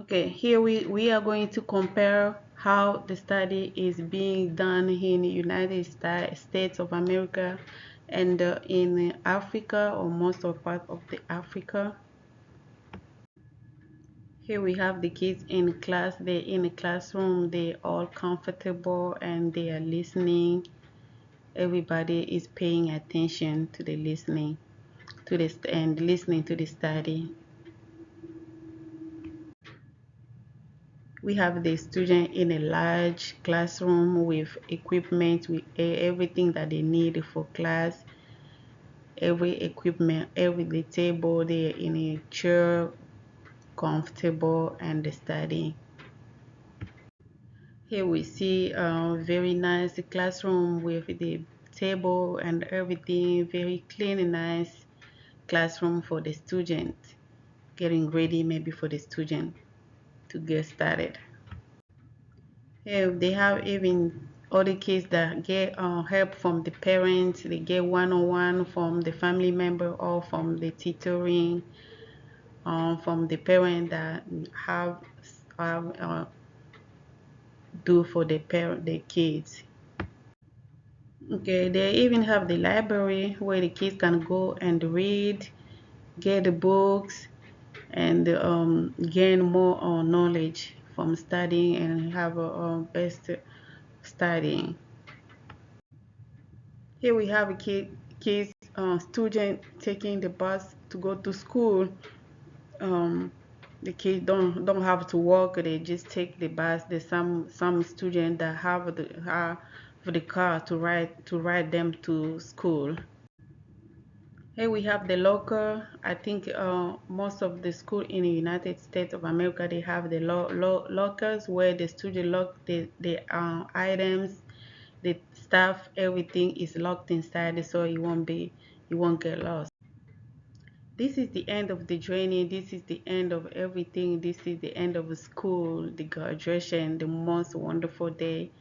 Okay, here we are going to compare how the study is being done in the United States of America and in Africa, or most of part of the Africa. Here we have the kids in class. They're in a classroom. They're all comfortable and they are listening. Everybody is paying attention to the listening to this and listening to the study. We have the student in a large classroom with equipment, with everything that they need for class. Every equipment, every the table, they're in a chair, comfortable and studying. Here we see a very nice classroom with the table and everything, very clean and nice classroom for the student, getting ready maybe for the student to get started. Here they have even other kids that get help from the parents. They get one-on-one from the family member or from the tutoring, from the parent that have do for the kids. Okay, they even have the library where the kids can go and read, get the books, and gain more knowledge from studying and have a best studying. Here we have a kids student taking the bus to go to school. Um, the kids don't have to walk; they just take the bus. There's some students that have the car to ride them to school. Here we have the locker. I think most of the school in the United States of America, they have the lockers where the student lock the items, the stuff, everything is locked inside, so you won't get lost. This is the end of the journey. This is the end of everything. This is the end of school, the graduation, the most wonderful day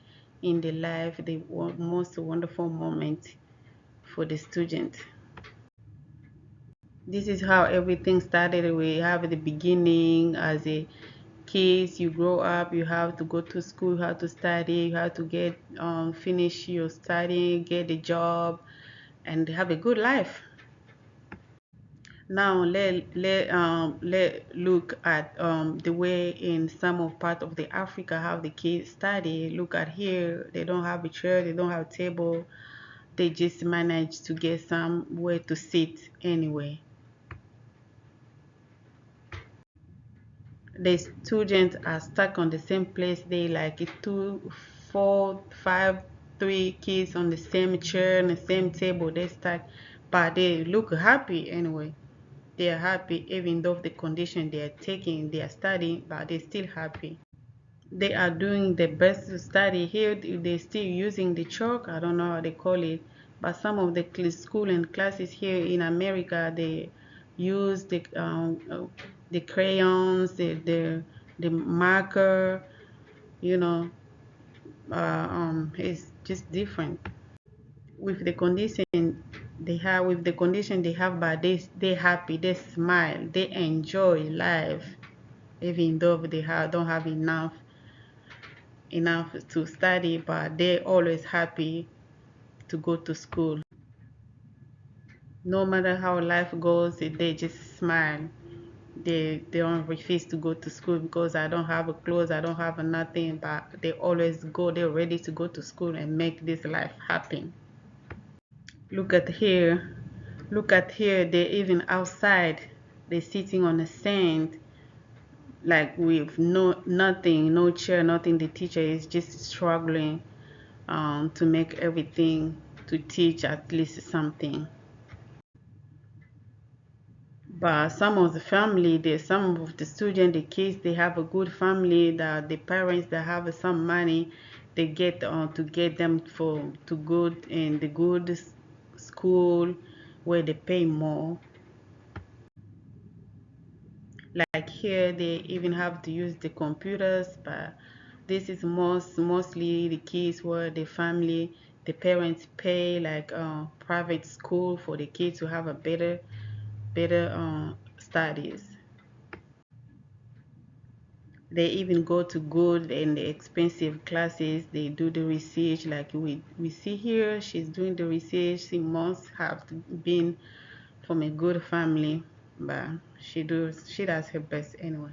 in the life, the most wonderful moment for the student. This is how everything started. We have the beginning as a kids. You grow up, you have to go to school, you have to study, you have to get finish your studying, get a job, and have a good life. Now let look at the way in some of part of the Africa how the kids study. Look at here, they don't have a chair, they don't have a table, they just manage to get somewhere to sit anyway. The students are stuck on the same place. They like two, four, five, three kids on the same chair and the same table. They stuck, but they look happy anyway. They are happy even though the condition they are taking, they are studying, but they're still happy. They are doing the best to study. Here they're still using the chalk. I don't know how they call it, but some of the school and classes here in America, they use the crayons, the marker. You know, it's just different with the condition they have, but they happy, they smile, they enjoy life, even though don't have enough to study, but they're always happy to go to school. No matter how life goes, they just smile. They don't refuse to go to school because I don't have a clothes, I don't have a nothing, but they always go, they're ready to go to school and make this life happen. Look at here. Look at here. They're even outside. They're sitting on the sand, like with nothing, no chair, nothing. The teacher is just struggling to make everything to teach at least something. But some of the family, some of the students, the kids, they have a good family. That the parents that have some money, they get to get them for to go in the good school where they pay more. Like here, they even have to use the computers, but this is mostly the kids where the family, the parents pay like private school for the kids to have a better studies. They even go to good and expensive classes. They do the research, like we see here. She's doing the research. She must have been from a good family, but she does her best anyway.